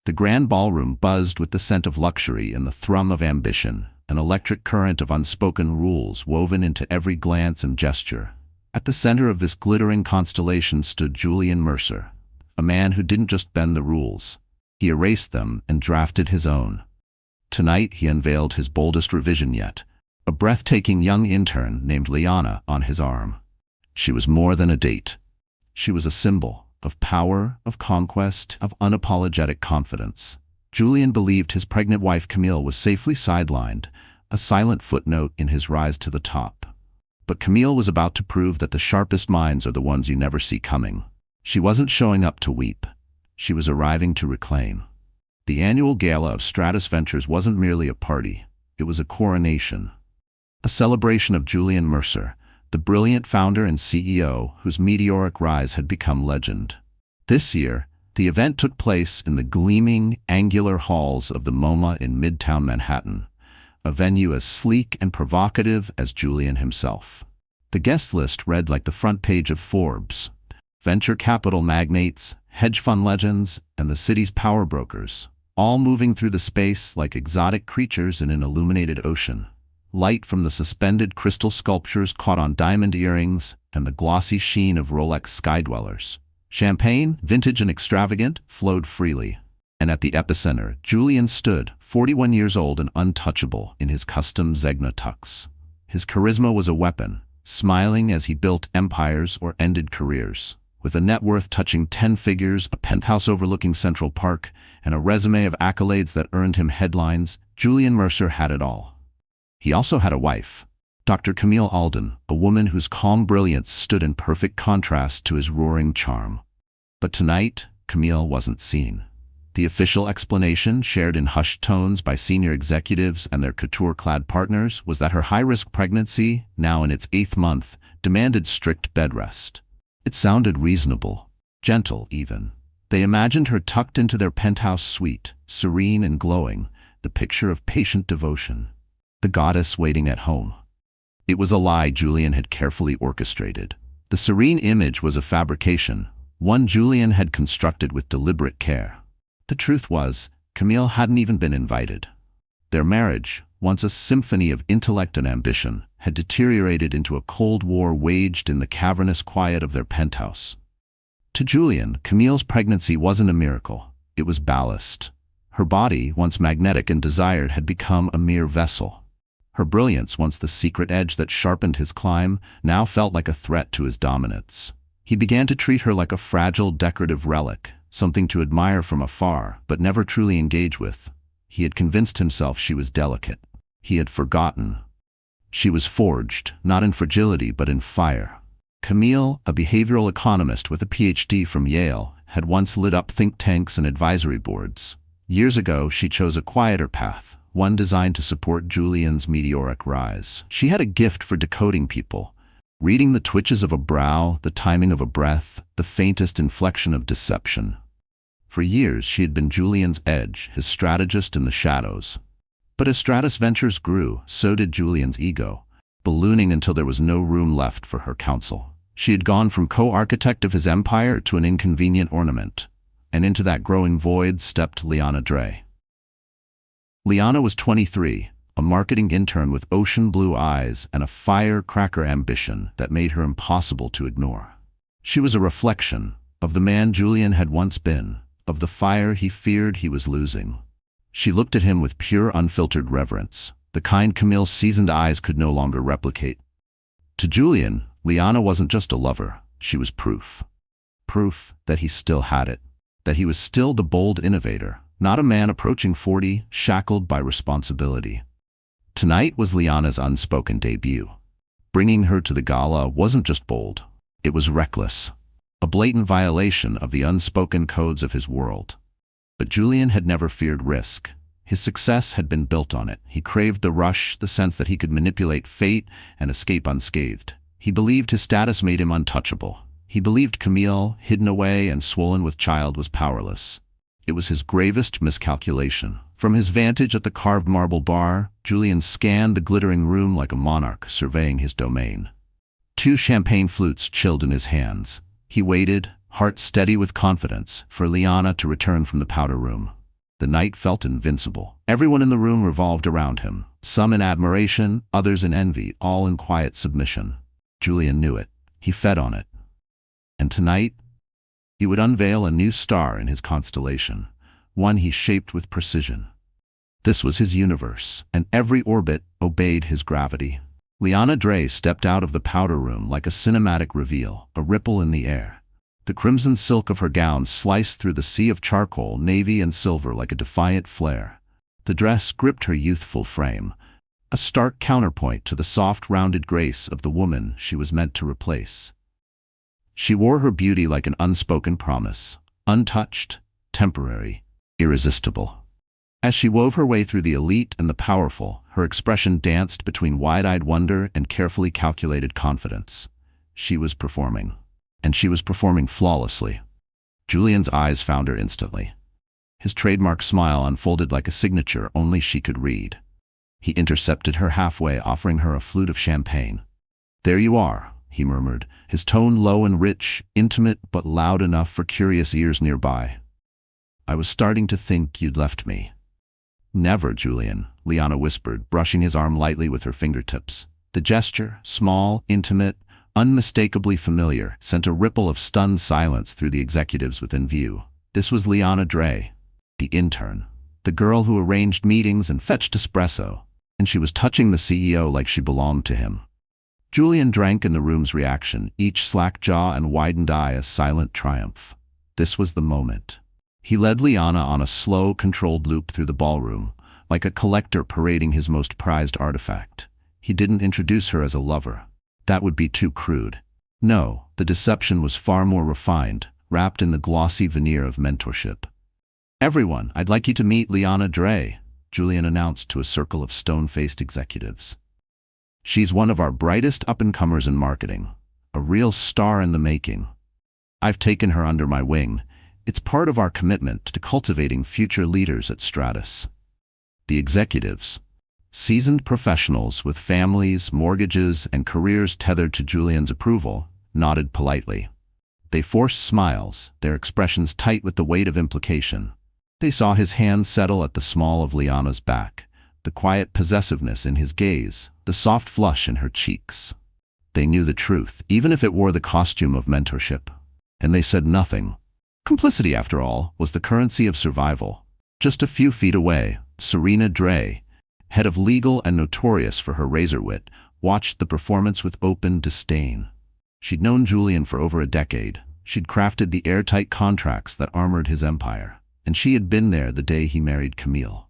The grand ballroom buzzed with the scent of luxury and the thrum of ambition, an electric current of unspoken rules woven into every glance and gesture. At the center of this glittering constellation stood Julian Mercer, a man who didn't just bend the rules. He erased them and drafted his own. Tonight he unveiled his boldest revision yet, a breathtaking young intern named Liana on his arm. She was more than a date. She was a symbol of power, of conquest, of unapologetic confidence. Julian believed his pregnant wife Camille was safely sidelined, a silent footnote in his rise to the top. But Camille was about to prove that the sharpest minds are the ones you never see coming. She wasn't showing up to weep. She was arriving to reclaim. The annual gala of Stratus Ventures wasn't merely a party. It was a coronation. A celebration of Julian Mercer, the brilliant founder and CEO whose meteoric rise had become legend. This year, the event took place in the gleaming, angular halls of the MoMA in Midtown Manhattan, a venue as sleek and provocative as Julian himself. The guest list read like the front page of Forbes: venture capital magnates, hedge fund legends, and the city's power brokers, all moving through the space like exotic creatures in an illuminated ocean. Light from the suspended crystal sculptures caught on diamond earrings and the glossy sheen of Rolex skydwellers. Champagne, vintage and extravagant, flowed freely. And at the epicenter, Julian stood, 41 years old and untouchable, in his custom Zegna tux. His charisma was a weapon, smiling as he built empires or ended careers. With a net worth touching 10 figures, a penthouse overlooking Central Park, and a resume of accolades that earned him headlines, Julian Mercer had it all. He also had a wife, Dr. Camille Alden, a woman whose calm brilliance stood in perfect contrast to his roaring charm. But tonight, Camille wasn't seen. The official explanation, shared in hushed tones by senior executives and their couture-clad partners, was that her high-risk pregnancy, now in its 8th month, demanded strict bed rest. It sounded reasonable, gentle even. They imagined her tucked into their penthouse suite, serene and glowing, the picture of patient devotion. The goddess waiting at home. It was a lie Julian had carefully orchestrated. The serene image was a fabrication, one Julian had constructed with deliberate care. The truth was, Camille hadn't even been invited. Their marriage, once a symphony of intellect and ambition, had deteriorated into a cold war waged in the cavernous quiet of their penthouse. To Julian, Camille's pregnancy wasn't a miracle. It was ballast. Her body, once magnetic and desired, had become a mere vessel. Her brilliance, once the secret edge that sharpened his climb, now felt like a threat to his dominance. He began to treat her like a fragile, decorative relic, something to admire from afar, but never truly engage with. He had convinced himself she was delicate. He had forgotten. She was forged, not in fragility, but in fire. Camille, a behavioral economist with a PhD from Yale, had once lit up think tanks and advisory boards. Years ago, she chose a quieter path, one designed to support Julian's meteoric rise. She had a gift for decoding people, reading the twitches of a brow, the timing of a breath, the faintest inflection of deception. For years, she had been Julian's edge, his strategist in the shadows. But as Stratus Ventures grew, so did Julian's ego, ballooning until there was no room left for her counsel. She had gone from co-architect of his empire to an inconvenient ornament, and into that growing void stepped Liana Dre. Liana was 23, a marketing intern with ocean blue eyes and a firecracker ambition that made her impossible to ignore. She was a reflection of the man Julian had once been, of the fire he feared he was losing. She looked at him with pure, unfiltered reverence, the kind Camille's seasoned eyes could no longer replicate. To Julian, Liana wasn't just a lover, she was proof. Proof that he still had it, that he was still the bold innovator, not a man approaching 40, shackled by responsibility. Tonight was Liana's unspoken debut. Bringing her to the gala wasn't just bold, it was reckless, a blatant violation of the unspoken codes of his world. But Julian had never feared risk. His success had been built on it. He craved the rush, the sense that he could manipulate fate and escape unscathed. He believed his status made him untouchable. He believed Camille, hidden away and swollen with child, was powerless. It was his gravest miscalculation. From his vantage at the carved marble bar, Julian scanned the glittering room like a monarch surveying his domain. 2 champagne flutes chilled in his hands. He waited, heart steady with confidence, for Liana to return from the powder room. The knight felt invincible. Everyone in the room revolved around him, some in admiration, others in envy, all in quiet submission. Julian knew it. He fed on it. And tonight, he would unveil a new star in his constellation, one he shaped with precision. This was his universe, and every orbit obeyed his gravity. Liana Dre stepped out of the powder room like a cinematic reveal, a ripple in the air. The crimson silk of her gown sliced through the sea of charcoal, navy, and silver like a defiant flare. The dress gripped her youthful frame, a stark counterpoint to the soft, rounded grace of the woman she was meant to replace. She wore her beauty like an unspoken promise, untouched, temporary, irresistible. As she wove her way through the elite and the powerful, her expression danced between wide-eyed wonder and carefully calculated confidence. She was performing. And she was performing flawlessly. Julian's eyes found her instantly. His trademark smile unfolded like a signature only she could read. He intercepted her halfway, offering her a flute of champagne. "There you are," he murmured, his tone low and rich, intimate but loud enough for curious ears nearby. "I was starting to think you'd left me." "Never, Julian," Liana whispered, brushing his arm lightly with her fingertips. The gesture, small, intimate, unmistakably familiar, sent a ripple of stunned silence through the executives within view. This was Liana Dre, the intern, the girl who arranged meetings and fetched espresso, and she was touching the CEO like she belonged to him. Julian drank in the room's reaction, each slack jaw and widened eye a silent triumph. This was the moment. He led Liana on a slow, controlled loop through the ballroom, like a collector parading his most prized artifact. He didn't introduce her as a lover. That would be too crude. No, the deception was far more refined, wrapped in the glossy veneer of mentorship. "Everyone, I'd like you to meet Liana Dre," Julian announced to a circle of stone-faced executives. "She's one of our brightest up-and-comers in marketing, a real star in the making. I've taken her under my wing. It's part of our commitment to cultivating future leaders at Stratus." The executives, seasoned professionals with families, mortgages, and careers tethered to Julian's approval, nodded politely. They forced smiles, their expressions tight with the weight of implication. They saw his hand settle at the small of Liana's back, the quiet possessiveness in his gaze, the soft flush in her cheeks. They knew the truth, even if it wore the costume of mentorship. And they said nothing. Complicity, after all, was the currency of survival. Just a few feet away, Serena Dre, head of legal and notorious for her razor wit, watched the performance with open disdain. She'd known Julian for over a decade. She'd crafted the airtight contracts that armored his empire, and she had been there the day he married Camille.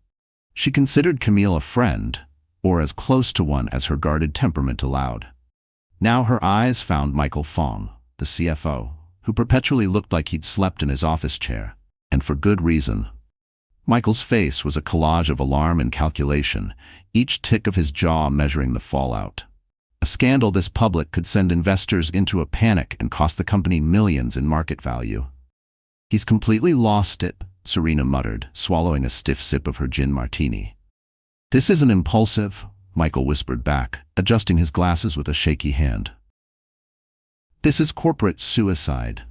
She considered Camille a friend, or as close to one as her guarded temperament allowed. Now her eyes found Michael Fong, the CFO, who perpetually looked like he'd slept in his office chair, and for good reason. Michael's face was a collage of alarm and calculation, each tick of his jaw measuring the fallout. A scandal this public could send investors into a panic and cost the company millions in market value. "He's completely lost it," Serena muttered, swallowing a stiff sip of her gin martini. "This isn't impulsive," Michael whispered back, adjusting his glasses with a shaky hand. "This is corporate suicide."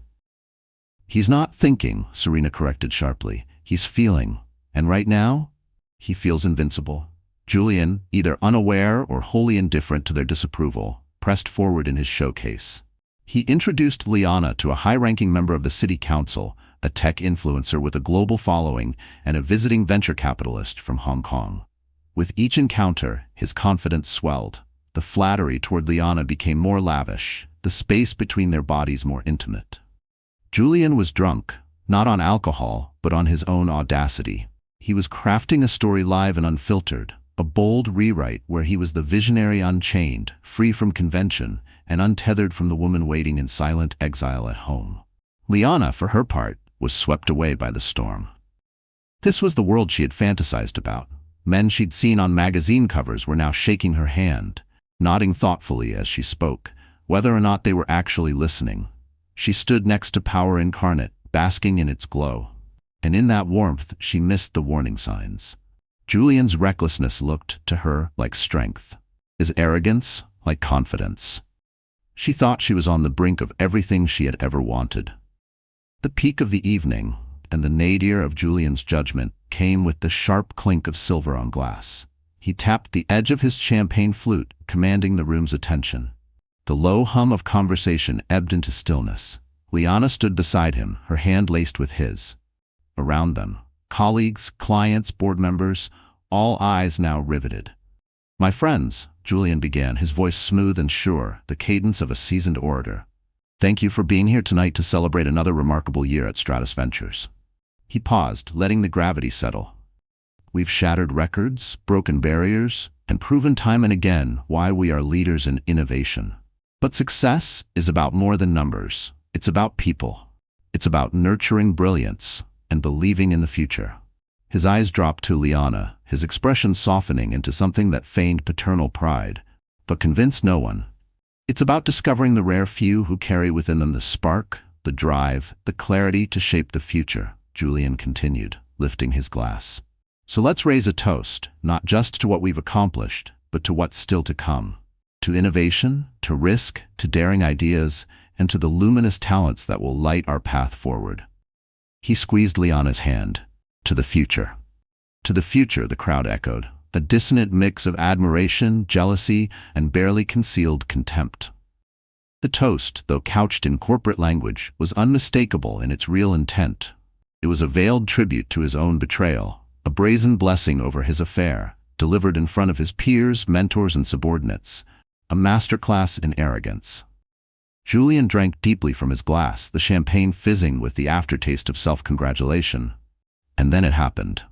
"He's not thinking," Serena corrected sharply. "He's feeling. And right now, he feels invincible." Julian, either unaware or wholly indifferent to their disapproval, pressed forward in his showcase. He introduced Liana to a high-ranking member of the city council, a tech influencer with a global following, and a visiting venture capitalist from Hong Kong. With each encounter, his confidence swelled. The flattery toward Liana became more lavish, the space between their bodies more intimate. Julian was drunk, not on alcohol, but on his own audacity. He was crafting a story live and unfiltered, a bold rewrite where he was the visionary unchained, free from convention, and untethered from the woman waiting in silent exile at home. Liana, for her part, was swept away by the storm. This was the world she had fantasized about. Men she'd seen on magazine covers were now shaking her hand, nodding thoughtfully as she spoke, whether or not they were actually listening. She stood next to power incarnate, basking in its glow. And in that warmth, she missed the warning signs. Julian's recklessness looked, to her, like strength. His arrogance, like confidence. She thought she was on the brink of everything she had ever wanted. The peak of the evening, and the nadir of Julian's judgment came with the sharp clink of silver on glass. He tapped the edge of his champagne flute, commanding the room's attention. The low hum of conversation ebbed into stillness. Liana stood beside him, her hand laced with his. Around them, colleagues, clients, board members, all eyes now riveted. "My friends," Julian began, his voice smooth and sure, the cadence of a seasoned orator. "Thank you for being here tonight to celebrate another remarkable year at Stratus Ventures." He paused, letting the gravity settle. "We've shattered records, broken barriers, and proven time and again why we are leaders in innovation. But success is about more than numbers. It's about people. It's about nurturing brilliance and believing in the future." His eyes dropped to Liana, his expression softening into something that feigned paternal pride, but convinced no one. "It's about discovering the rare few who carry within them the spark, the drive, the clarity to shape the future," Julian continued, lifting his glass. "So let's raise a toast, not just to what we've accomplished, but to what's still to come. To innovation, to risk, to daring ideas, and to the luminous talents that will light our path forward." He squeezed Liana's hand. "To the future." "To the future," the crowd echoed, a dissonant mix of admiration, jealousy, and barely concealed contempt. The toast, though couched in corporate language, was unmistakable in its real intent. It was a veiled tribute to his own betrayal, a brazen blessing over his affair, delivered in front of his peers, mentors, and subordinates, a masterclass in arrogance. Julian drank deeply from his glass, the champagne fizzing with the aftertaste of self-congratulation. And then it happened.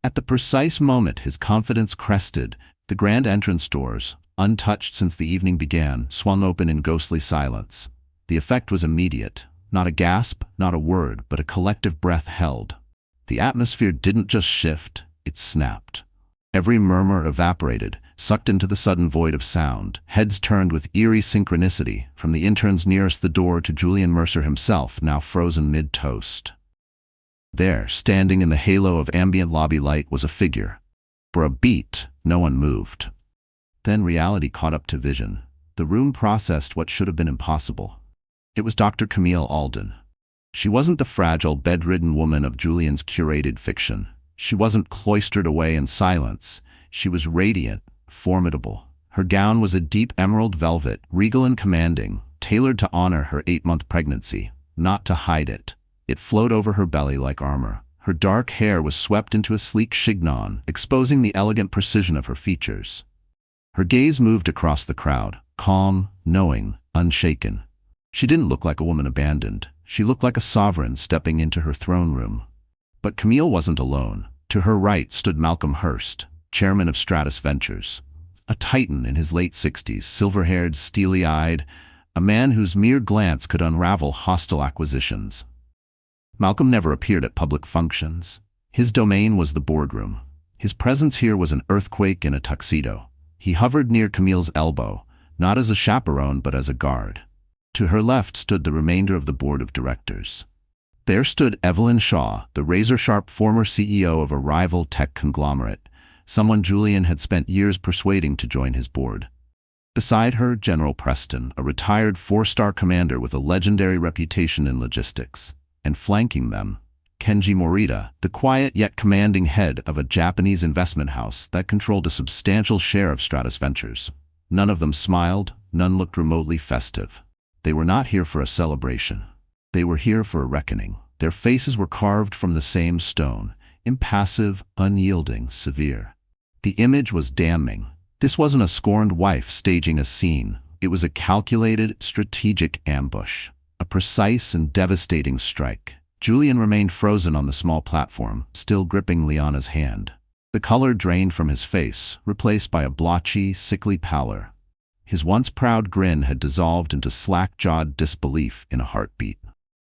At the precise moment his confidence crested, the grand entrance doors, untouched since the evening began, swung open in ghostly silence. The effect was immediate. Not a gasp, not a word, but a collective breath held. The atmosphere didn't just shift, it snapped. Every murmur evaporated, sucked into the sudden void of sound. Heads turned with eerie synchronicity, from the interns nearest the door to Julian Mercer himself, now frozen mid-toast. There, standing in the halo of ambient lobby light, was a figure. For a beat, no one moved. Then reality caught up to vision. The room processed what should have been impossible. It was Dr. Camille Alden. She wasn't the fragile, bedridden woman of Julian's curated fiction. She wasn't cloistered away in silence. She was radiant, formidable. Her gown was a deep emerald velvet, regal and commanding, tailored to honor her 8-month pregnancy, not to hide it. It flowed over her belly like armor. Her dark hair was swept into a sleek chignon, exposing the elegant precision of her features. Her gaze moved across the crowd, calm, knowing, unshaken. She didn't look like a woman abandoned. She looked like a sovereign stepping into her throne room. But Camille wasn't alone. To her right stood Malcolm Hurst, chairman of Stratus Ventures, a titan in his late 60s, silver-haired, steely-eyed, a man whose mere glance could unravel hostile acquisitions. Malcolm never appeared at public functions. His domain was the boardroom. His presence here was an earthquake in a tuxedo. He hovered near Camille's elbow, not as a chaperone but as a guard. To her left stood the remainder of the board of directors. There stood Evelyn Shaw, the razor-sharp former CEO of a rival tech conglomerate, someone Julian had spent years persuading to join his board. Beside her, General Preston, a retired 4-star commander with a legendary reputation in logistics. And flanking them, Kenji Morita, the quiet yet commanding head of a Japanese investment house that controlled a substantial share of Stratus Ventures. None of them smiled, none looked remotely festive. They were not here for a celebration. They were here for a reckoning. Their faces were carved from the same stone, impassive, unyielding, severe. The image was damning. This wasn't a scorned wife staging a scene. It was a calculated, strategic ambush. A precise and devastating strike. Julian remained frozen on the small platform, still gripping Liana's hand. The color drained from his face, replaced by a blotchy, sickly pallor. His once proud grin had dissolved into slack-jawed disbelief in a heartbeat.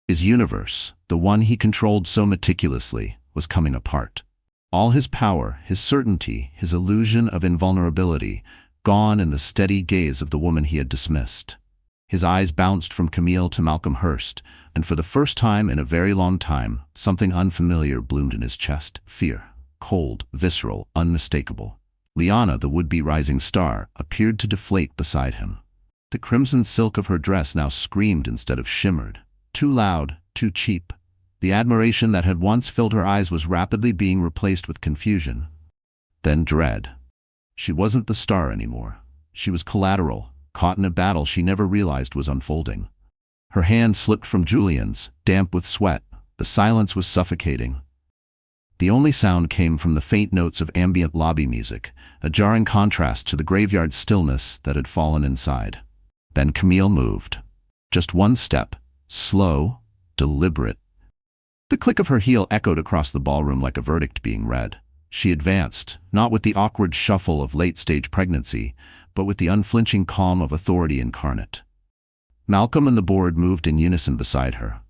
His universe, the one he controlled so meticulously, was coming apart. All his power, his certainty, his illusion of invulnerability, gone in the steady gaze of the woman he had dismissed. His eyes bounced from Camille to Malcolm Hurst, and for the first time in a very long time, something unfamiliar bloomed in his chest. Fear. Cold, visceral, unmistakable. Liana, the would-be rising star, appeared to deflate beside him. The crimson silk of her dress now screamed instead of shimmered. Too loud, too cheap. The admiration that had once filled her eyes was rapidly being replaced with confusion. Then dread. She wasn't the star anymore. She was collateral, caught in a battle she never realized was unfolding. Her hand slipped from Julian's, damp with sweat. The silence was suffocating. The only sound came from the faint notes of ambient lobby music, a jarring contrast to the graveyard stillness that had fallen inside. Then Camille moved. Just one step, slow, deliberate. The click of her heel echoed across the ballroom like a verdict being read. She advanced, not with the awkward shuffle of late-stage pregnancy, but with the unflinching calm of authority incarnate. Malcolm and the board moved in unison beside her,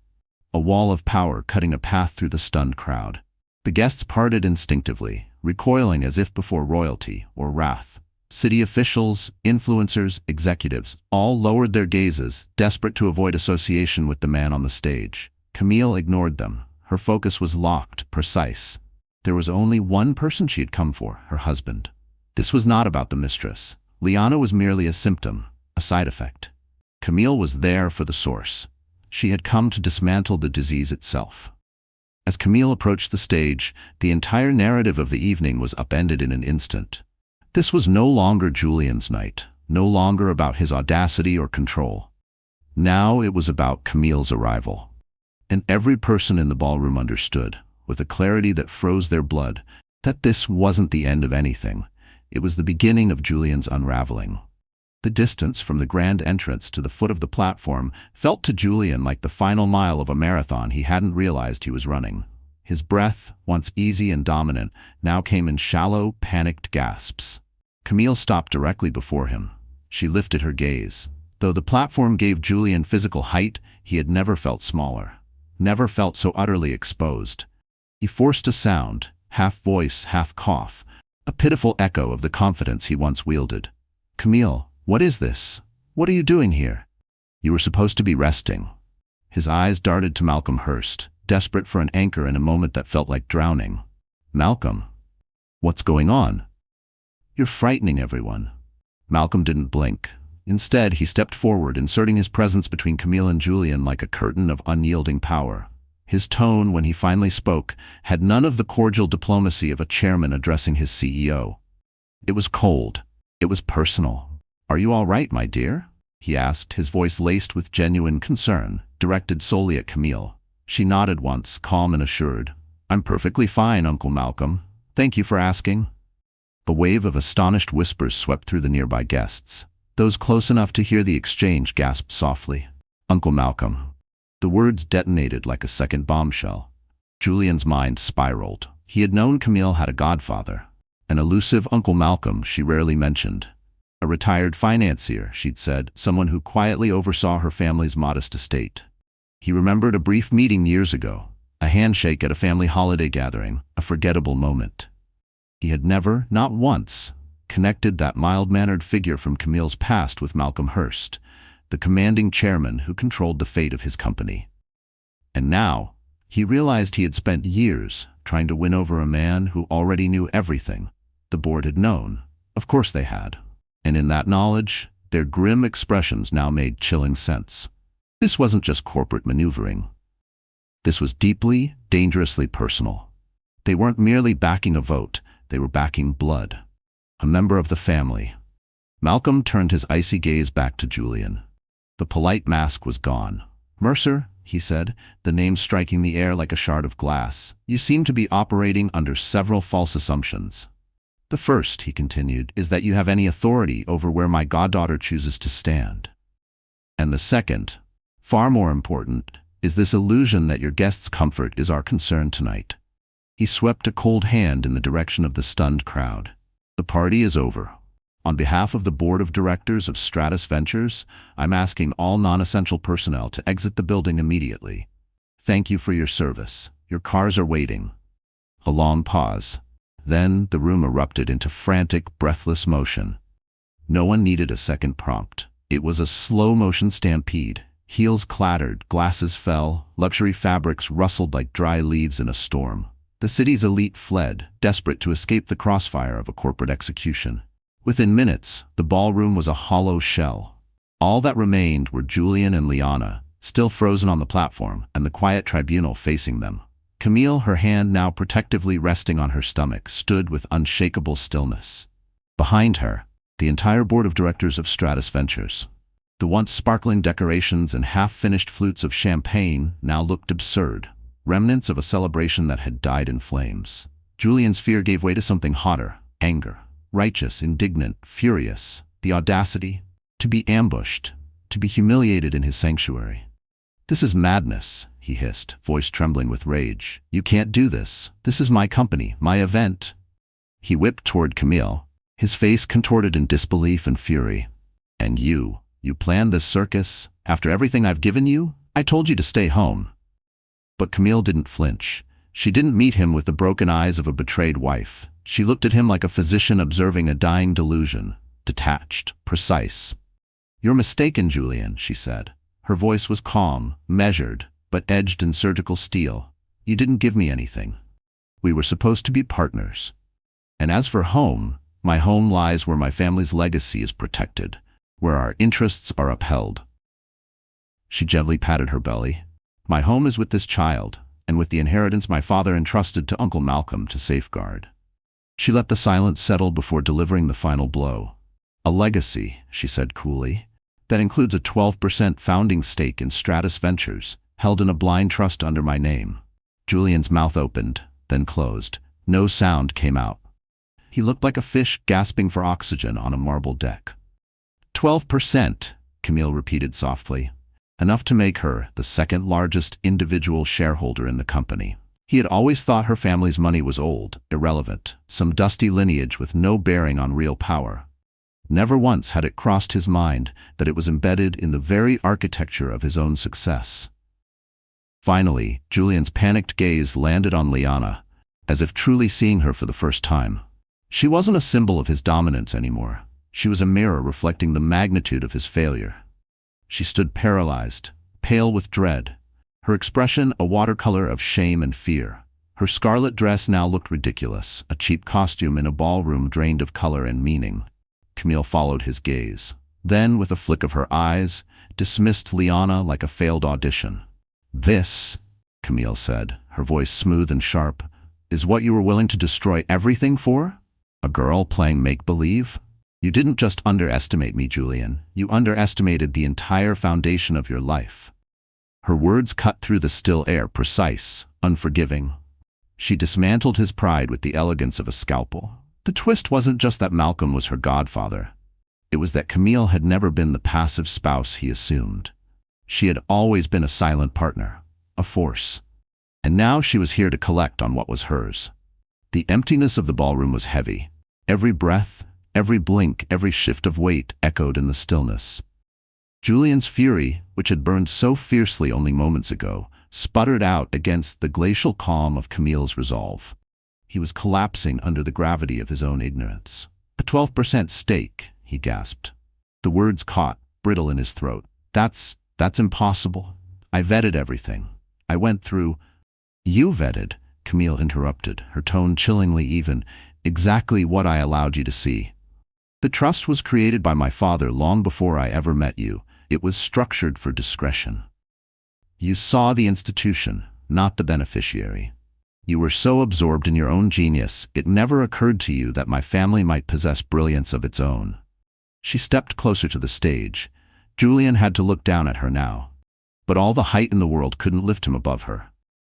a wall of power cutting a path through the stunned crowd. The guests parted instinctively, recoiling as if before royalty or wrath. City officials, influencers, executives, all lowered their gazes, desperate to avoid association with the man on the stage. Camille ignored them. Her focus was locked, precise. There was only one person she had come for, her husband. This was not about the mistress. Liana was merely a symptom, a side effect. Camille was there for the source. She had come to dismantle the disease itself. As Camille approached the stage, the entire narrative of the evening was upended in an instant. This was no longer Julian's night, no longer about his audacity or control. Now it was about Camille's arrival. And every person in the ballroom understood, with a clarity that froze their blood, that this wasn't the end of anything. It was the beginning of Julian's unraveling. The distance from the grand entrance to the foot of the platform felt to Julian like the final mile of a marathon he hadn't realized he was running. His breath, once easy and dominant, now came in shallow, panicked gasps. Camille stopped directly before him. She lifted her gaze. Though the platform gave Julian physical height, he had never felt smaller, never felt so utterly exposed. He forced a sound, half voice, half cough, a pitiful echo of the confidence he once wielded. "Camille, what is this? What are you doing here? You were supposed to be resting." His eyes darted to Malcolm Hurst, desperate for an anchor in a moment that felt like drowning. "Malcolm, what's going on? You're frightening everyone." Malcolm didn't blink. Instead, he stepped forward, inserting his presence between Camille and Julian like a curtain of unyielding power. His tone, when he finally spoke, had none of the cordial diplomacy of a chairman addressing his CEO. It was cold. It was personal. "Are you all right, my dear?" he asked, his voice laced with genuine concern, directed solely at Camille. She nodded once, calm and assured. "I'm perfectly fine, Uncle Malcolm. Thank you for asking." A wave of astonished whispers swept through the nearby guests. Those close enough to hear the exchange gasped softly. "Uncle Malcolm." The words detonated like a second bombshell. Julian's mind spiraled. He had known Camille had a godfather, an elusive Uncle Malcolm she rarely mentioned. A retired financier, she'd said, someone who quietly oversaw her family's modest estate. He remembered a brief meeting years ago, a handshake at a family holiday gathering, a forgettable moment. He had never, not once, connected that mild-mannered figure from Camille's past with Malcolm Hurst, the commanding chairman who controlled the fate of his company. And now, he realized he had spent years trying to win over a man who already knew everything. The board had known. Of course they had. And in that knowledge, their grim expressions now made chilling sense. This wasn't just corporate maneuvering. This was deeply, dangerously personal. They weren't merely backing a vote, they were backing blood. A member of the family. Malcolm turned his icy gaze back to Julian. The polite mask was gone. "Mercer," he said, the name striking the air like a shard of glass, "you seem to be operating under several false assumptions. The first," he continued, "is that you have any authority over where my goddaughter chooses to stand. And the second, far more important, is this illusion that your guest's comfort is our concern tonight." He swept a cold hand in the direction of the stunned crowd. "The party is over. On behalf of the board of directors of Stratus Ventures, I'm asking all non-essential personnel to exit the building immediately. Thank you for your service. Your cars are waiting." A long pause. Then the room erupted into frantic, breathless motion. No one needed a second prompt. It was a slow-motion stampede. Heels clattered, glasses fell, luxury fabrics rustled like dry leaves in a storm. The city's elite fled, desperate to escape the crossfire of a corporate execution. Within minutes, the ballroom was a hollow shell. All that remained were Julian and Liana, still frozen on the platform, and the quiet tribunal facing them. Camille, her hand now protectively resting on her stomach, stood with unshakable stillness. Behind her, the entire board of directors of Stratus Ventures. The once sparkling decorations and half-finished flutes of champagne now looked absurd, remnants of a celebration that had died in flames. Julian's fear gave way to something hotter, anger. Righteous, indignant, furious, the audacity to be ambushed, to be humiliated in his sanctuary. "This is madness," he hissed, voice trembling with rage. "You can't do this. This is my company, my event." He whipped toward Camille, his face contorted in disbelief and fury. "And you planned this circus? After everything I've given you? I told you to stay home." But Camille didn't flinch. She didn't meet him with the broken eyes of a betrayed wife. She looked at him like a physician observing a dying delusion, detached, precise. "You're mistaken, Julian," she said. Her voice was calm, measured, but edged in surgical steel. "You didn't give me anything. We were supposed to be partners. And as for home, my home lies where my family's legacy is protected, where our interests are upheld." She gently patted her belly. "My home is with this child, and with the inheritance my father entrusted to Uncle Malcolm to safeguard." She let the silence settle before delivering the final blow. "A legacy," she said coolly, "that includes a 12% founding stake in Stratus Ventures, held in a blind trust under my name." Julian's mouth opened, then closed. No sound came out. He looked like a fish gasping for oxygen on a marble deck. 12%, Camille repeated softly. Enough to make her the second largest individual shareholder in the company. He had always thought her family's money was old, irrelevant, some dusty lineage with no bearing on real power. Never once had it crossed his mind that it was embedded in the very architecture of his own success. Finally, Julian's panicked gaze landed on Liana, as if truly seeing her for the first time. She wasn't a symbol of his dominance anymore. She was a mirror reflecting the magnitude of his failure. She stood paralyzed, pale with dread, her expression a watercolor of shame and fear. Her scarlet dress now looked ridiculous, a cheap costume in a ballroom drained of color and meaning. Camille followed his gaze. Then, with a flick of her eyes, dismissed Liana like a failed audition. "This," Camille said, her voice smooth and sharp, "is what you were willing to destroy everything for? A girl playing make-believe? You didn't just underestimate me, Julian. You underestimated the entire foundation of your life." Her words cut through the still air, precise, unforgiving. She dismantled his pride with the elegance of a scalpel. The twist wasn't just that Malcolm was her godfather. It was that Camille had never been the passive spouse he assumed. She had always been a silent partner, a force. And now she was here to collect on what was hers. The emptiness of the ballroom was heavy. Every breath, every blink, every shift of weight echoed in the stillness. Julian's fury, which had burned so fiercely only moments ago, sputtered out against the glacial calm of Camille's resolve. He was collapsing under the gravity of his own ignorance. "A 12% stake," he gasped. The words caught, brittle in his throat. That's impossible. I vetted everything. I went through—" "You vetted," Camille interrupted, her tone chillingly even, "exactly what I allowed you to see. The trust was created by my father long before I ever met you. It was structured for discretion. You saw the institution, not the beneficiary. You were so absorbed in your own genius, it never occurred to you that my family might possess brilliance of its own." She stepped closer to the stage. Julian had to look down at her now. But all the height in the world couldn't lift him above her.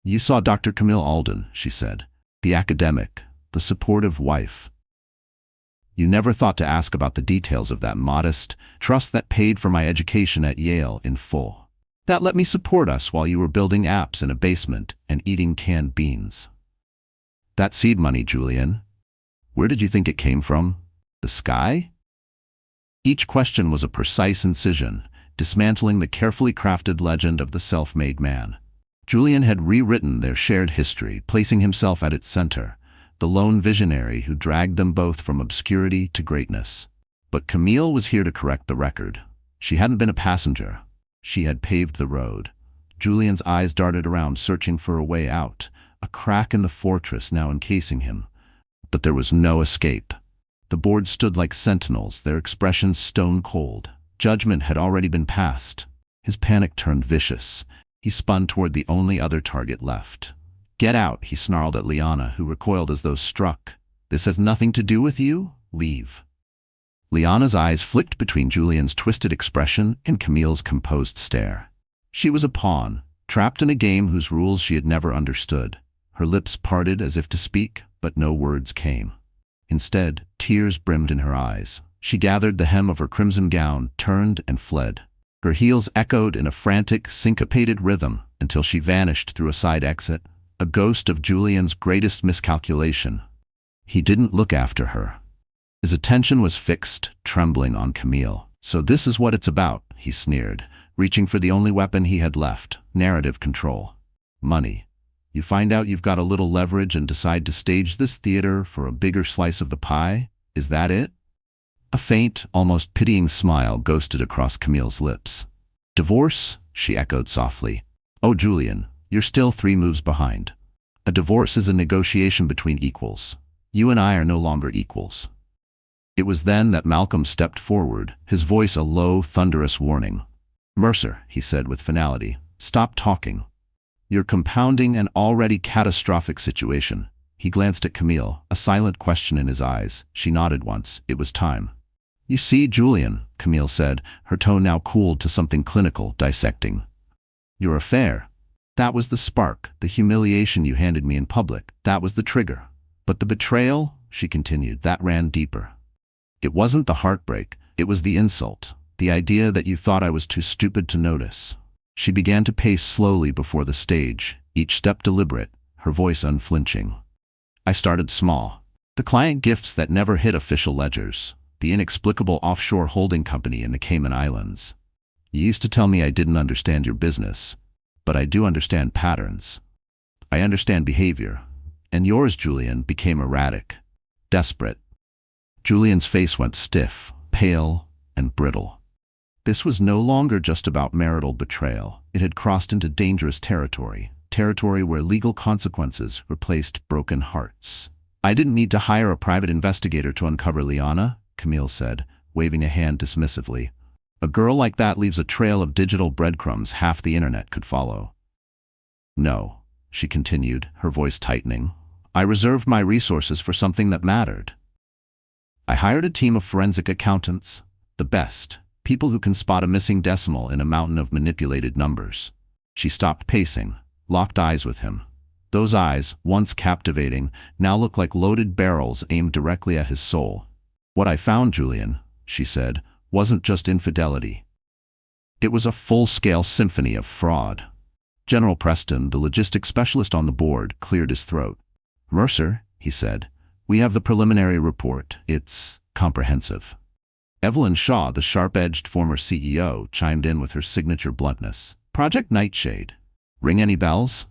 "You saw Dr. Camille Alden," she said, "the academic, the supportive wife. You never thought to ask about the details of that modest trust that paid for my education at Yale in full. That let me support us while you were building apps in a basement and eating canned beans. That seed money, Julian, where did you think it came from? The sky?" Each question was a precise incision, dismantling the carefully crafted legend of the self-made man. Julian had rewritten their shared history, placing himself at its center, the lone visionary who dragged them both from obscurity to greatness. But Camille was here to correct the record. She hadn't been a passenger. She had paved the road. Julian's eyes darted around, searching for a way out, a crack in the fortress now encasing him. But there was no escape. The board stood like sentinels, their expressions stone cold. Judgment had already been passed. His panic turned vicious. He spun toward the only other target left. "Get out," he snarled at Liana, who recoiled as though struck. "This has nothing to do with you. Leave." Liana's eyes flicked between Julian's twisted expression and Camille's composed stare. She was a pawn, trapped in a game whose rules she had never understood. Her lips parted as if to speak, but no words came. Instead, tears brimmed in her eyes. She gathered the hem of her crimson gown, turned, and fled. Her heels echoed in a frantic, syncopated rhythm until she vanished through a side exit, a ghost of Julian's greatest miscalculation. He didn't look after her. His attention was fixed, trembling on Camille. "So this is what it's about," he sneered, reaching for the only weapon he had left, narrative control. "Money. You find out you've got a little leverage and decide to stage this theater for a bigger slice of the pie? Is that it?" A faint, almost pitying smile ghosted across Camille's lips. "Divorce?" she echoed softly. "Oh, Julian, you're still 3 moves behind. A divorce is a negotiation between equals. You and I are no longer equals." It was then that Malcolm stepped forward, his voice a low, thunderous warning. "Mercer," he said with finality, "stop talking. You're compounding an already catastrophic situation." He glanced at Camille, a silent question in his eyes. She nodded once. It was time. "You see, Julian," Camille said, her tone now cooled to something clinical, dissecting. "Your affair. That was the spark, the humiliation you handed me in public. That was the trigger. But the betrayal," she continued, "that ran deeper. It wasn't the heartbreak, it was the insult, the idea that you thought I was too stupid to notice." She began to pace slowly before the stage, each step deliberate, her voice unflinching. "I started small. The client gifts that never hit official ledgers, the inexplicable offshore holding company in the Cayman Islands. You used to tell me I didn't understand your business, but I do understand patterns. I understand behavior. And yours, Julian, became erratic, desperate." Julian's face went stiff, pale, and brittle. This was no longer just about marital betrayal. It had crossed into dangerous territory where legal consequences replaced broken hearts. "I didn't need to hire a private investigator to uncover Liana," Camille said, waving a hand dismissively. "A girl like that leaves a trail of digital breadcrumbs half the internet could follow." "No," she continued, her voice tightening. "I reserved my resources for something that mattered. I hired a team of forensic accountants, the best, people who can spot a missing decimal in a mountain of manipulated numbers." She stopped pacing, locked eyes with him. Those eyes, once captivating, now looked like loaded barrels aimed directly at his soul. "What I found, Julian," she said, "wasn't just infidelity. It was a full-scale symphony of fraud." General Preston, the logistics specialist on the board, cleared his throat. "Mercer," he said, "we have the preliminary report. It's comprehensive." Evelyn Shaw, the sharp-edged former CEO, chimed in with her signature bluntness. "Project Nightshade. Ring any bells?"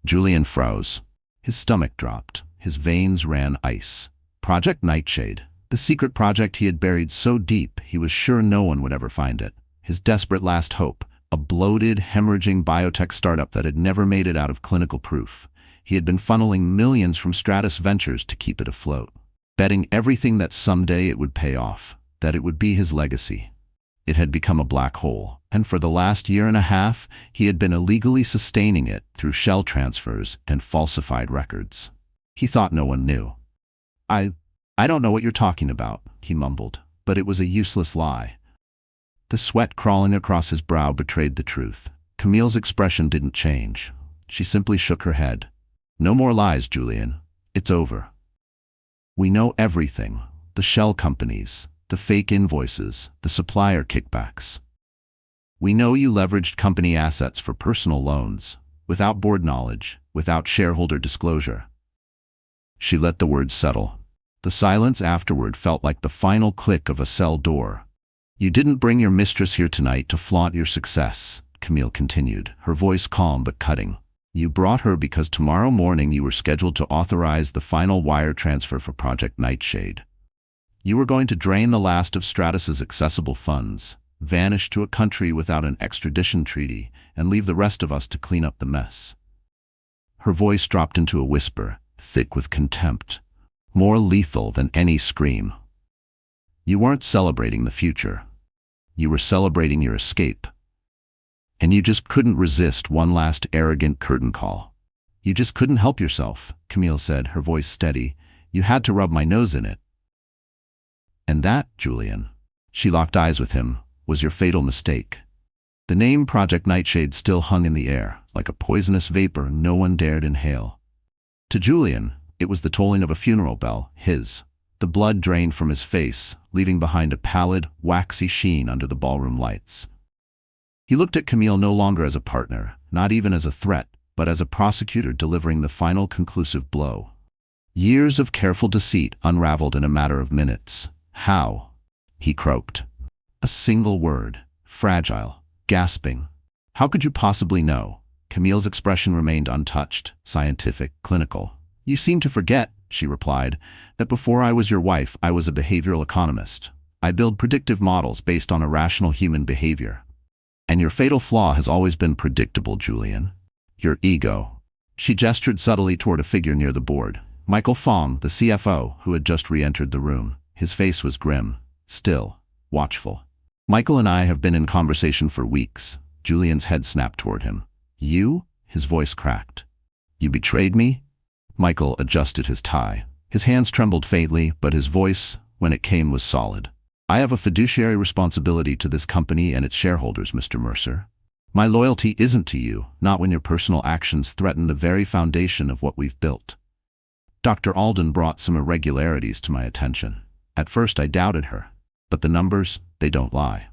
Julian froze. His stomach dropped. His veins ran ice. Project Nightshade. The secret project he had buried so deep he was sure no one would ever find it. His desperate last hope. A bloated, hemorrhaging biotech startup that had never made it out of clinical proof. He had been funneling millions from Stratus Ventures to keep it afloat, betting everything that someday it would pay off, that it would be his legacy. It had become a black hole, and for the last year and a half, he had been illegally sustaining it through shell transfers and falsified records. He thought no one knew. I don't know what you're talking about," he mumbled, but it was a useless lie. The sweat crawling across his brow betrayed the truth. Camille's expression didn't change. She simply shook her head. "No more lies, Julian. It's over. We know everything. The shell companies, the fake invoices, the supplier kickbacks. We know you leveraged company assets for personal loans, without board knowledge, without shareholder disclosure." She let the words settle. The silence afterward felt like the final click of a cell door. "You didn't bring your mistress here tonight to flaunt your success," Camille continued, her voice calm but cutting. "You brought her because tomorrow morning you were scheduled to authorize the final wire transfer for Project Nightshade. You were going to drain the last of Stratus's accessible funds, vanish to a country without an extradition treaty, and leave the rest of us to clean up the mess." Her voice dropped into a whisper, thick with contempt, more lethal than any scream. "You weren't celebrating the future. You were celebrating your escape." And you just couldn't resist one last arrogant curtain call. You just couldn't help yourself, Camille said, her voice steady. You had to rub my nose in it. And that, Julian, she locked eyes with him, was your fatal mistake. The name Project Nightshade still hung in the air, like a poisonous vapor no one dared inhale. To Julian, it was the tolling of a funeral bell, his. The blood drained from his face, leaving behind a pallid, waxy sheen under the ballroom lights. He looked at Camille no longer as a partner, not even as a threat, but as a prosecutor delivering the final conclusive blow. Years of careful deceit unraveled in a matter of minutes. How? He croaked. A single word. Fragile. Gasping. How could you possibly know? Camille's expression remained untouched, scientific, clinical. You seem to forget, she replied, that before I was your wife, I was a behavioral economist. I build predictive models based on irrational human behavior. And your fatal flaw has always been predictable, Julian. Your ego. She gestured subtly toward a figure near the board. Michael Fong, the CFO, who had just re-entered the room. His face was grim, still, watchful. Michael and I have been in conversation for weeks. Julian's head snapped toward him. You? His voice cracked. You betrayed me? Michael adjusted his tie. His hands trembled faintly, but his voice, when it came, was solid. I have a fiduciary responsibility to this company and its shareholders, Mr. Mercer. My loyalty isn't to you, not when your personal actions threaten the very foundation of what we've built. Dr. Alden brought some irregularities to my attention. At first I doubted her, but the numbers, they don't lie.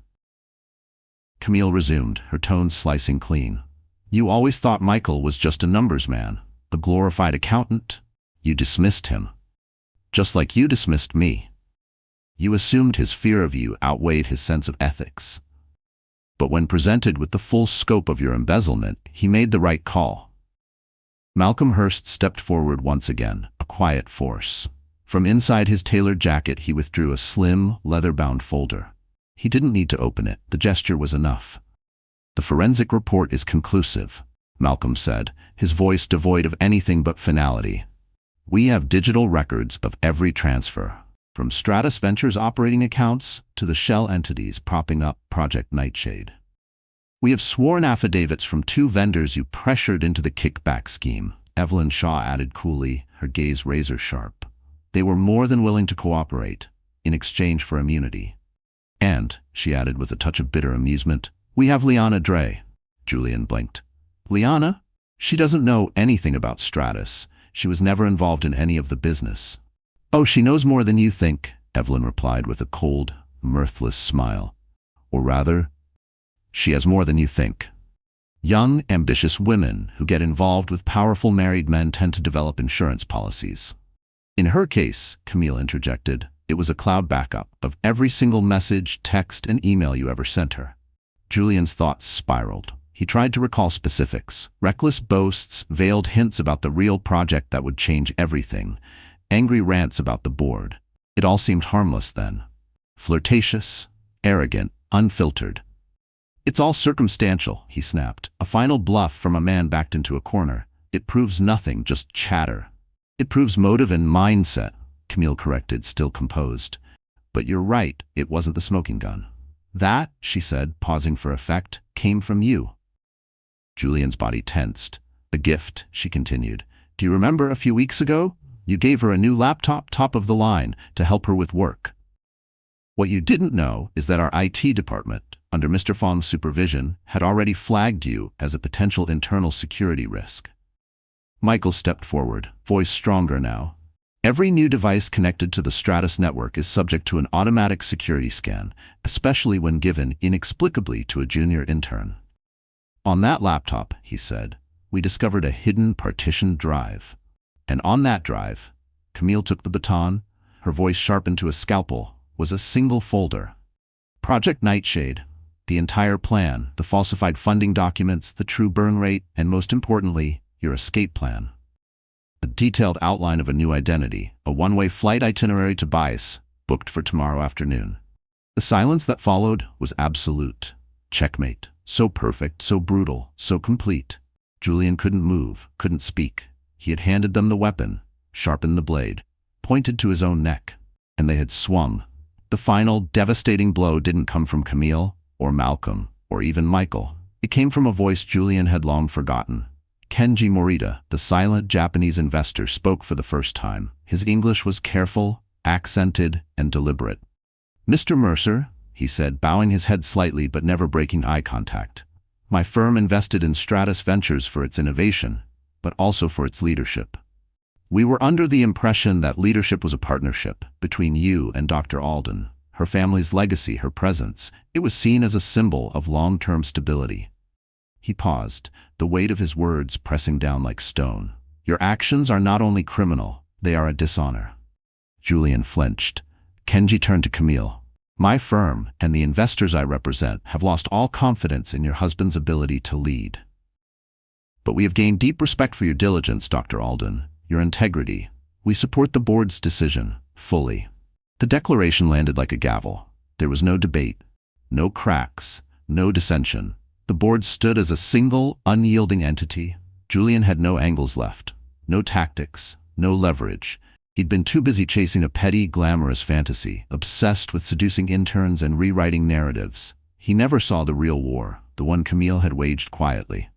Camille resumed, her tones slicing clean. You always thought Michael was just a numbers man, a glorified accountant. You dismissed him. Just like you dismissed me. You assumed his fear of you outweighed his sense of ethics. But when presented with the full scope of your embezzlement, he made the right call. Malcolm Hurst stepped forward once again, a quiet force. From inside his tailored jacket he withdrew a slim, leather-bound folder. He didn't need to open it, the gesture was enough. The forensic report is conclusive, Malcolm said, his voice devoid of anything but finality. We have digital records of every transfer, from Stratus Ventures operating accounts to the shell entities propping up Project Nightshade. We have sworn affidavits from 2 vendors you pressured into the kickback scheme, Evelyn Shaw added coolly, her gaze razor-sharp. They were more than willing to cooperate, in exchange for immunity. And, she added with a touch of bitter amusement, we have Liana Dre. Julian blinked. Liana? She doesn't know anything about Stratus. She was never involved in any of the business. Oh, she knows more than you think, Evelyn replied with a cold, mirthless smile. Or rather, she has more than you think. Young, ambitious women who get involved with powerful married men tend to develop insurance policies. In her case, Camille interjected, it was a cloud backup of every single message, text, and email you ever sent her. Julian's thoughts spiraled. He tried to recall specifics, reckless boasts, veiled hints about the real project that would change everything, angry rants about the board. It all seemed harmless then. Flirtatious, arrogant, unfiltered. It's all circumstantial, he snapped. A final bluff from a man backed into a corner. It proves nothing, just chatter. It proves motive and mindset, Camille corrected, still composed. But you're right, it wasn't the smoking gun. That, she said, pausing for effect, came from you. Julian's body tensed. A gift, she continued. Do you remember a few weeks ago? You gave her a new laptop, top of the line, to help her with work. What you didn't know is that our IT department, under Mr. Fong's supervision, had already flagged you as a potential internal security risk. Michael stepped forward, voice stronger now. Every new device connected to the Stratus network is subject to an automatic security scan, especially when given inexplicably to a junior intern. On that laptop, he said, we discovered a hidden partitioned drive. And on that drive, Camille took the baton, her voice sharpened to a scalpel, was a single folder. Project Nightshade, the entire plan, the falsified funding documents, the true burn rate, and most importantly, your escape plan. A detailed outline of a new identity, a one-way flight itinerary to Bias, booked for tomorrow afternoon. The silence that followed was absolute. Checkmate. So perfect, so brutal, so complete. Julian couldn't move, couldn't speak. He had handed them the weapon, sharpened the blade, pointed to his own neck, and they had swung. The final, devastating blow didn't come from Camille, or Malcolm, or even Michael. It came from a voice Julian had long forgotten. Kenji Morita, the silent Japanese investor, spoke for the first time. His English was careful, accented, and deliberate. "Mr. Mercer," he said, bowing his head slightly but never breaking eye contact. "My firm invested in Stratus Ventures for its innovation, but also for its leadership. We were under the impression that leadership was a partnership between you and Dr. Alden. Her family's legacy, her presence, it was seen as a symbol of long-term stability." He paused, the weight of his words pressing down like stone. "Your actions are not only criminal, they are a dishonor." Julian flinched. Kenji turned to Camille. "My firm and the investors I represent have lost all confidence in your husband's ability to lead. But we have gained deep respect for your diligence, Dr. Alden, your integrity. We support the board's decision, fully." The declaration landed like a gavel. There was no debate, no cracks, no dissension. The board stood as a single, unyielding entity. Julian had no angles left, no tactics, no leverage. He'd been too busy chasing a petty, glamorous fantasy, obsessed with seducing interns and rewriting narratives. He never saw the real war, the one Camille had waged quietly,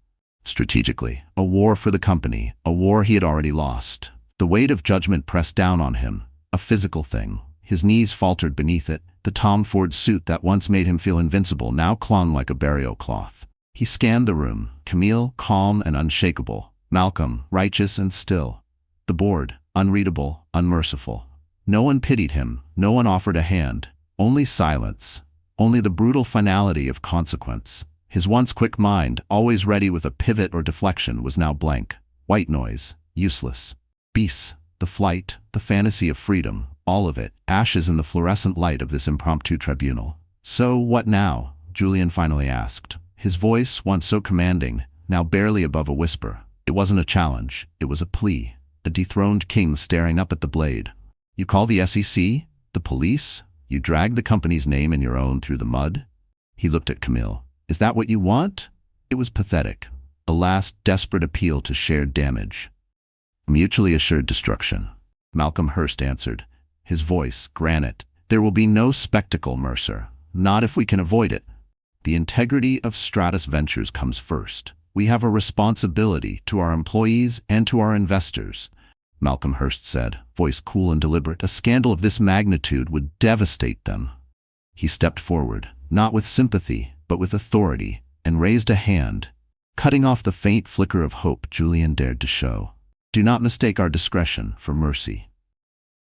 strategically. A war for the company, a war he had already lost. The weight of judgment pressed down on him, a physical thing. His knees faltered beneath it. The Tom Ford suit that once made him feel invincible now clung like a burial cloth. He scanned the room. Camille, calm and unshakable. Malcolm, righteous and still. The board, unreadable, unmerciful. No one pitied him. No one offered a hand. Only silence. Only the brutal finality of consequence. His once quick mind, always ready with a pivot or deflection, was now blank. White noise. Useless. Beasts. The flight. The fantasy of freedom. All of it, ashes in the fluorescent light of this impromptu tribunal. "So, what now?" Julian finally asked. His voice, once so commanding, now barely above a whisper. It wasn't a challenge, it was a plea. A dethroned king staring up at the blade. "You call the SEC? The police? You drag the company's name and your own through the mud?" He looked at Camille. "Is that what you want?" It was pathetic. A last desperate appeal to shared damage. "Mutually assured destruction," Malcolm Hurst answered. His voice, granite. "There will be no spectacle, Mercer. Not if we can avoid it. The integrity of Stratus Ventures comes first. We have a responsibility to our employees and to our investors," Malcolm Hurst said, voice cool and deliberate. "A scandal of this magnitude would devastate them." He stepped forward, not with sympathy, but with authority, and raised a hand, cutting off the faint flicker of hope Julian dared to show. "Do not mistake our discretion for mercy.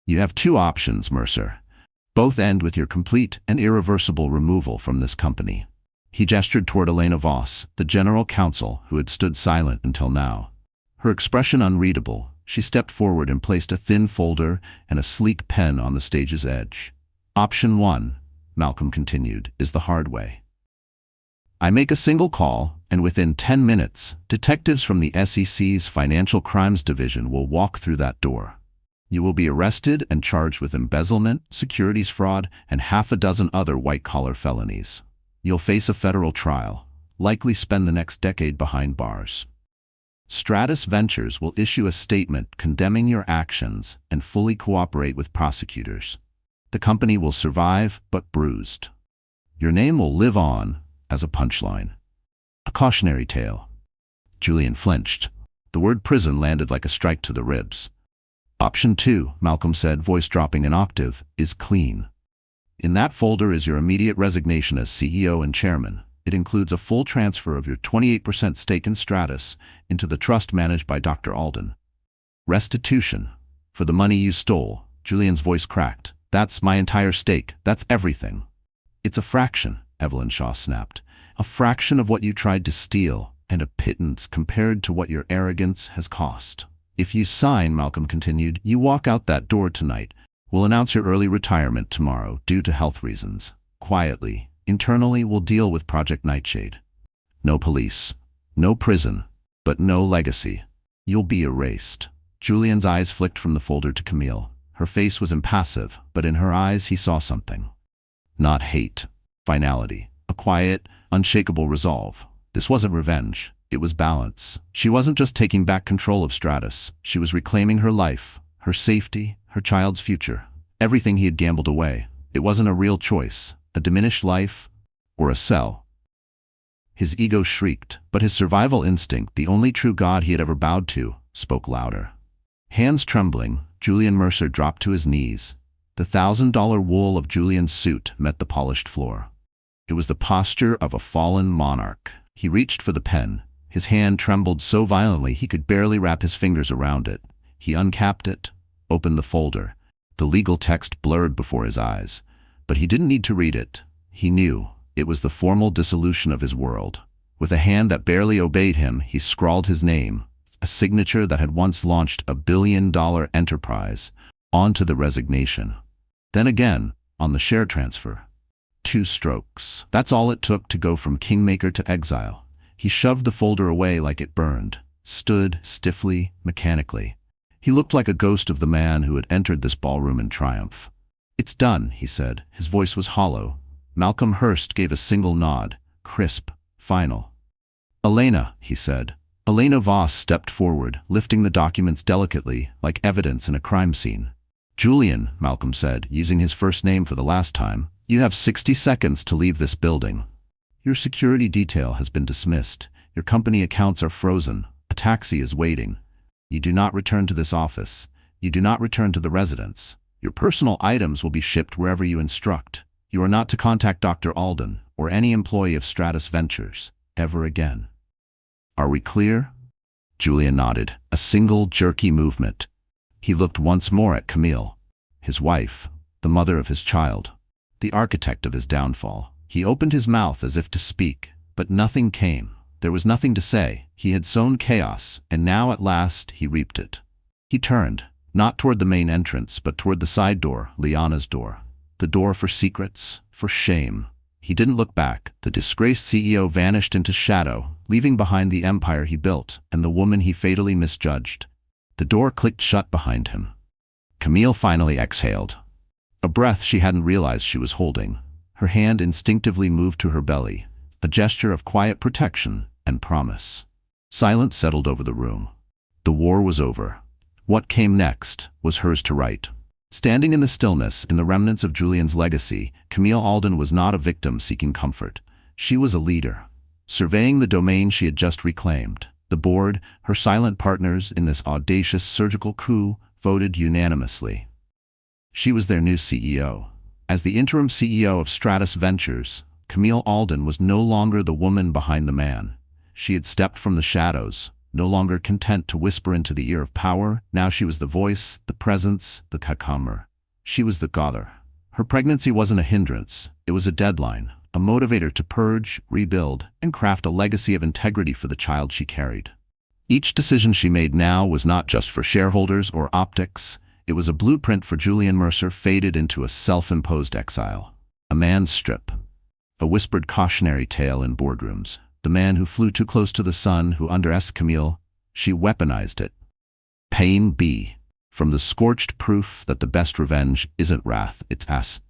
You have two options, Mercer. Both end with your complete and irreversible removal from this company." He gestured toward Elena Voss, the general counsel, who had stood silent until now. Her expression unreadable, she stepped forward and placed a thin folder and a sleek pen on the stage's edge. "Option 1, Malcolm continued, "is the hard way. I make a single call, and within 10 minutes, detectives from the SEC's Financial Crimes Division will walk through that door. You will be arrested and charged with embezzlement, securities fraud, and half a dozen other white-collar felonies. You'll face a federal trial, likely spend the next decade behind bars. Stratus Ventures will issue a statement condemning your actions and fully cooperate with prosecutors. The company will survive, but bruised. Your name will live on as a punchline. A cautionary tale." Julian flinched. The word prison landed like a strike to the ribs. "Option 2, Malcolm said, voice dropping an octave, "is clean. In that folder is your immediate resignation as CEO and chairman. It includes a full transfer of your 28% stake in Stratus into the trust managed by Dr. Alden. Restitution for the money you stole." Julian's voice cracked. "That's my entire stake. That's everything." "It's a fraction," Evelyn Shaw snapped. "A fraction of what you tried to steal, and a pittance compared to what your arrogance has cost. If you sign," Malcolm continued, "you walk out that door tonight. We'll announce your early retirement tomorrow due to health reasons. Quietly, internally, we'll deal with Project Nightshade. No police, no prison, but no legacy. You'll be erased." Julian's eyes flicked from the folder to Camille. Her face was impassive, but in her eyes he saw something. Not hate, finality, a quiet, unshakable resolve. This wasn't revenge, it was balance. She wasn't just taking back control of Stratus, she was reclaiming her life, her safety, her child's future. Everything he had gambled away. It wasn't a real choice, a diminished life, or a cell. His ego shrieked, but his survival instinct, the only true god he had ever bowed to, spoke louder. Hands trembling, Julian Mercer dropped to his knees. The $1,000 wool of Julian's suit met the polished floor. It was the posture of a fallen monarch. He reached for the pen. His hand trembled so violently he could barely wrap his fingers around it. He uncapped it, opened the folder. The legal text blurred before his eyes. But he didn't need to read it. He knew. It was the formal dissolution of his world. With a hand that barely obeyed him, he scrawled his name, a signature that had once launched a billion-dollar enterprise, onto the resignation. Then again, on the share transfer. 2 strokes. That's all it took to go from kingmaker to exile. He shoved the folder away like it burned, stood stiffly, mechanically. He looked like a ghost of the man who had entered this ballroom in triumph. "It's done," he said. His voice was hollow. Malcolm Hurst gave a single nod, crisp, final. "Elena," he said. Elena Voss stepped forward, lifting the documents delicately, like evidence in a crime scene. "Julian," Malcolm said, using his first name for the last time, "you have 60 seconds to leave this building. Your security detail has been dismissed. Your company accounts are frozen. A taxi is waiting. You do not return to this office. You do not return to the residence. Your personal items will be shipped wherever you instruct. You are not to contact Dr. Alden or any employee of Stratus Ventures ever again. Are we clear?" Julian nodded, a single jerky movement. He looked once more at Camille, his wife, the mother of his child, the architect of his downfall. He opened his mouth as if to speak, but nothing came. There was nothing to say. He had sown chaos, and now at last he reaped it. He turned, not toward the main entrance, but toward the side door, Liana's door. The door for secrets, for shame. He didn't look back. The disgraced CEO vanished into shadow, leaving behind the empire he built and the woman he fatally misjudged. The door clicked shut behind him. Camille finally exhaled. A breath she hadn't realized she was holding. Her hand instinctively moved to her belly, a gesture of quiet protection and promise. Silence settled over the room. The war was over. What came next was hers to write. Standing in the stillness, in the remnants of Julian's legacy, Camille Alden was not a victim seeking comfort. She was a leader, surveying the domain she had just reclaimed. The board, her silent partners in this audacious surgical coup, voted unanimously. She was their new CEO. As the interim CEO of Stratus Ventures, Camille Alden was no longer the woman behind the man. She had stepped from the shadows, no longer content to whisper into the ear of power. Now she was the voice, the presence, the cucumber. She was the Gother. Her pregnancy wasn't a hindrance. It was a deadline, a motivator to purge, rebuild, and craft a legacy of integrity for the child she carried. Each decision she made now was not just for shareholders or optics. It was a blueprint for Julian Mercer faded into a self-imposed exile. A man's strip. A whispered cautionary tale in boardrooms. The man who flew too close to the sun, who underestimated Camille. She weaponized it. Pain B. From the scorched proof that the best revenge isn't wrath, it's ass.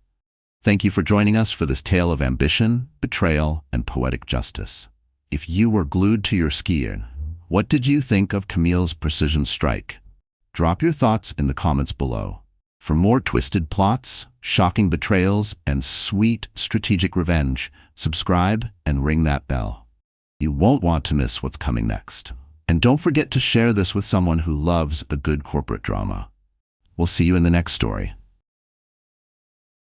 Thank you for joining us for this tale of ambition, betrayal, and poetic justice. If you were glued to your skier, what did you think of Camille's precision strike? Drop your thoughts in the comments below. For more twisted plots, shocking betrayals, and sweet strategic revenge, subscribe and ring that bell. You won't want to miss what's coming next. And don't forget to share this with someone who loves a good corporate drama. We'll see you in the next story.